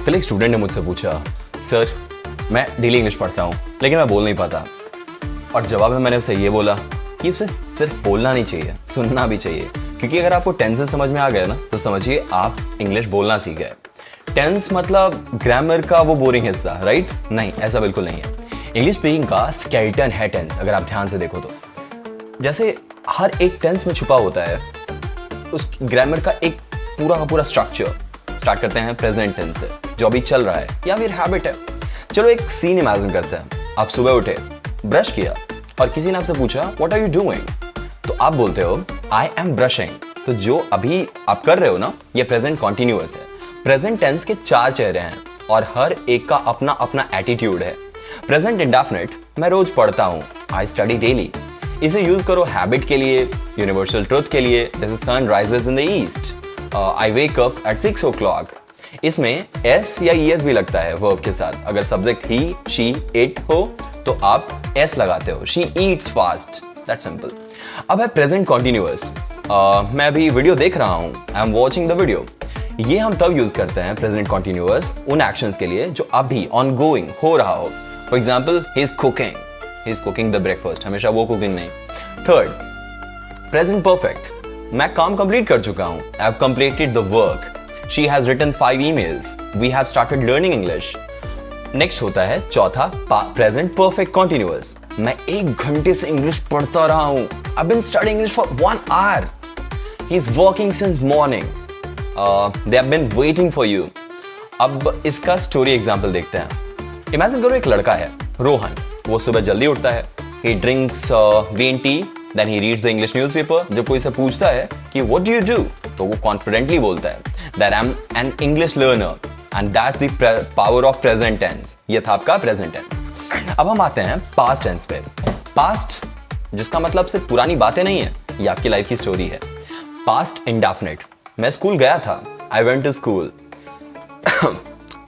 कल एक स्टूडेंट ने मुझसे पूछा, सर मैं डेली इंग्लिश पढ़ता हूँ लेकिन मैं बोल नहीं पाता। और जवाब में मैंने उसे ये बोला कि उसे सिर्फ बोलना नहीं चाहिए, सुनना भी चाहिए, क्योंकि अगर आपको टेंसेस समझ में आ गए ना तो समझिए आप इंग्लिश बोलना सीख गए। टेंस मतलब ग्रामर का वो बोरिंग हिस्सा, राइट? नहीं, ऐसा बिल्कुल नहीं है। इंग्लिश स्पीकिंग का स्केलेटन है टेंस, अगर आप ध्यान से देखो तो। जैसे हर एक टेंस में छुपा होता है उस ग्रामर का एक पूरा का पूरा स्ट्रक्चर। स्टार्ट करते हैं प्रेजेंट टेंस से, जो अभी चल रहा है या फिर हैबिट है। चलो एक सीन इमेजिन करते हैं। आप सुबह उठे, ब्रश किया और किसी ने आपसे पूछा व्हाट आर यू डूइंग, तो आप बोलते हो आई एम ब्रशिंग। तो जो अभी आप कर रहे हो ना, ये प्रेजेंट कॉन्टिन्यूअस है। प्रेजेंट टेंस के 4 चेहरे हैं और हर एक का अपना अपना एटीट्यूड है। प्रेजेंट इंडेफिनिट, मैं रोज पढ़ता हूं, आई स्टडी डेली। इसे यूज करो हैबिट के लिए, यूनिवर्सल ट्रुथ के लिए, जैसे sun rises in the east, I wake up at 6 o'clock। इसमें एस या ईएस भी लगता है वर्ब के साथ। अगर सब्जेक्ट ही, शी, इट हो तो आप एस लगाते हो। She Yeats fast, that simple. अब है प्रेजेंट कॉन्टिन्यूअस। मैं अभी वीडियो देख रहा हूं, I am watching the video. ये हम तब यूज करते हैं प्रेजेंट कॉन्टिन्यूअस उन एक्शंस के लिए जो अभी ऑन गोइंग हो रहा हो। For example, he is cooking the breakfast, हमेशा वो कुकिंग नहीं। थर्ड, प्रेजेंट परफेक्ट, मैं काम कंप्लीट कर चुका हूं, I have completed the work. She has written 5 emails, we have started learning English. Next होता है चौथा, प्रेजेंट परफेक्ट कॉन्टिन्यूअस, मैं 1 घंटे से इंग्लिश पढ़ता रहा हूं, I have been studying English for 1 hour, he is working since morning, they have been waiting for you. अब इसका स्टोरी एग्जांपल देखते हैं। इमेजिन करो एक लड़का है रोहन, वो सुबह जल्दी उठता है, he drinks green tea, then he reads the English newspaper। जब कोई से पूछता है कि what do you do, तो वो कॉन्फिडेंटली बोलता है that I'm an English learner, and that's the power of present tense। ये था आपका present tense। अब हम आते हैं past tense पे। past जिसका मतलब सिर्फ पुरानी बातें नहीं है, ये आपकी लाइफ की स्टोरी है। past indefinite, मैं स्कूल गया था, I went to school।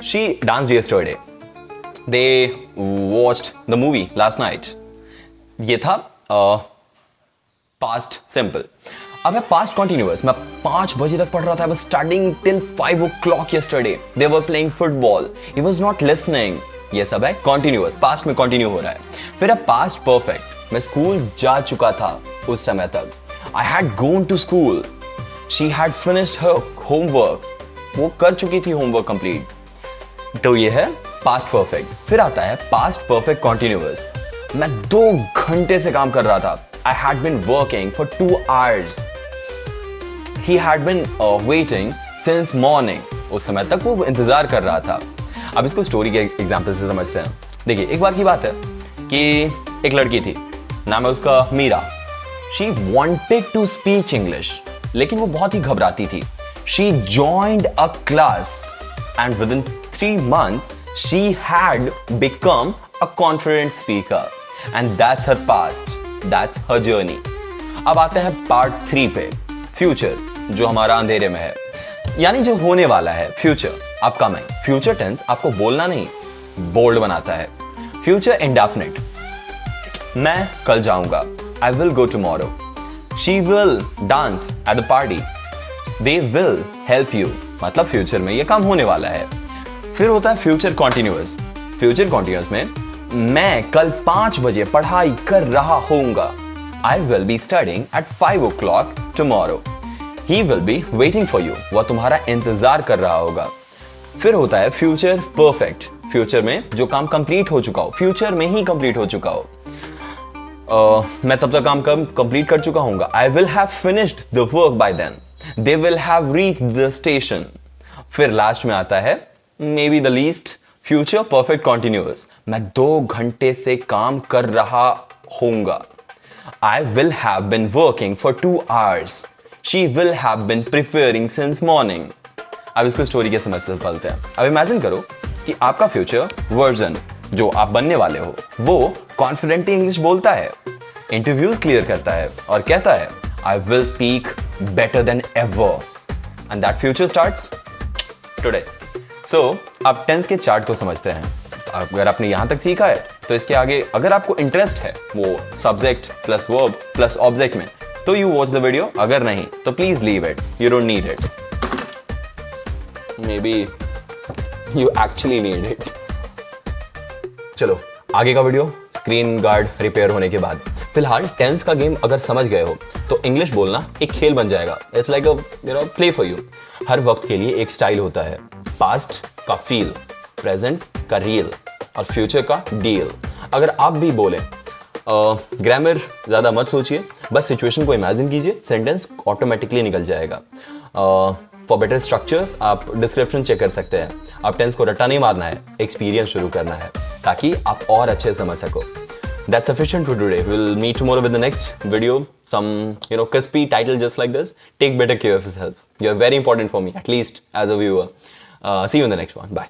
she danced yesterday, they watched the movie last night। ये था पास्ट सिंपल। अब है पास्ट कॉन्टिन्यूअस, मैं 5 बजे तक पढ़ रहा था, I was studying till 5 o'clock yesterday, they were playing football, he was not listening। ये सब है कॉन्टिन्यूअस, पास्ट में कंटिन्यू हो रहा है। फिर है पास्ट परफेक्ट, मैं स्कूल जा चुका था उस समय तक, I had gone to school, she had finished her homework, वो कर चुकी थी होमवर्क कंप्लीट। तो ये है पास्ट परफेक्ट। फिर आता है पास्ट परफेक्ट कॉन्टिन्यूअस, मैं 2 घंटे से काम कर रहा था, I had been working for 2 hours, he had been waiting since morning। उस समय तक वो इंतजार कर रहा था। अब इसको स्टोरी के एग्जांपल से समझते हैं। देखिए, एक बार की बात है कि एक लड़की थी, नाम है उसका Meera. she wanted to speak English, लेकिन वो बहुत ही घबराती थी। she joined a class and within 3 months she had become a confident speaker, and that's her past, that's her journey। अब आते हैं पार्ट 3 पे, फ्यूचर, जो हमारा अंधेरे में है, यानी जो होने वाला है, फ्यूचर अपकमिंग। फ्यूचर टेंस आपको बोलना नहीं, बोल्ड बनाता है। फ्यूचर इंडेफिनिट, मैं कल जाऊंगा, I will go tomorrow. She will dance at the party, they will help you, मतलब फ्यूचर में ये काम होने वाला है। फिर होता है फ्यूचर कॉन्टिन्यूअस। फ्यूचर कॉन्टिन्यूअस में मैं कल 5 बजे पढ़ाई कर रहा होऊंगा, I will be studying at 5 o'clock tomorrow, he will be waiting for you, वह तुम्हारा इंतजार कर रहा होगा। फिर होता है फ्यूचर परफेक्ट, फ्यूचर में जो काम कंप्लीट हो चुका हो, फ्यूचर में ही कंप्लीट हो चुका हो। मैं तब तक काम कंप्लीट कर चुका हूंगा, I will have finished the work by then, they will have reached the station. फिर लास्ट में आता है may be the least, future perfect continuous, मैं 2 घंटे से काम कर रहा होऊंगा, I will have been working for 2 hours, she will have been preparing since morning. अब इसको स्टोरी के समझ से पलते हैं। अब इमेजिन करो कि आपका फ्यूचर वर्जन जो आप बनने वाले हो, वो कॉन्फिडेंटली इंग्लिश बोलता है, इंटरव्यूज क्लियर करता है और कहता है I will speak better than ever, and that future starts today. So आप टेंस के चार्ट को समझते हैं। अगर आपने यहां तक सीखा है तो इसके आगे अगर आपको इंटरेस्ट है वो subject plus verb plus object में, तो यू वॉच द वीडियो। अगर नहीं तो please leave it, you don't need it. May be you actually need it. चलो आगे का वीडियो स्क्रीन गार्ड रिपेयर होने के बाद। फिलहाल टेंस का गेम अगर समझ गए हो तो इंग्लिश बोलना एक खेल बन जाएगा। It's like a play for you. हर वक्त के लिए एक स्टाइल होता है। पास्ट का फील, प्रेजेंट का रियल और फ्यूचर का डील। अगर आप भी बोले ग्रामर ज़्यादा मत सोचिए, बस सिचुएशन को इमेजिन कीजिए, सेंटेंस ऑटोमेटिकली निकल जाएगा। फॉर बेटर स्ट्रक्चर्स आप डिस्क्रिप्शन चेक कर सकते हैं। आप टेंस को रट्टा नहीं मारना है, एक्सपीरियंस शुरू करना है ताकि आप और अच्छे समझ सको। That's sufficient for today. We'll meet tomorrow with the next video. Some, crispy title just like this. Take better care of yourself. You're very important for me, at least as a viewer. See you in the next one. Bye.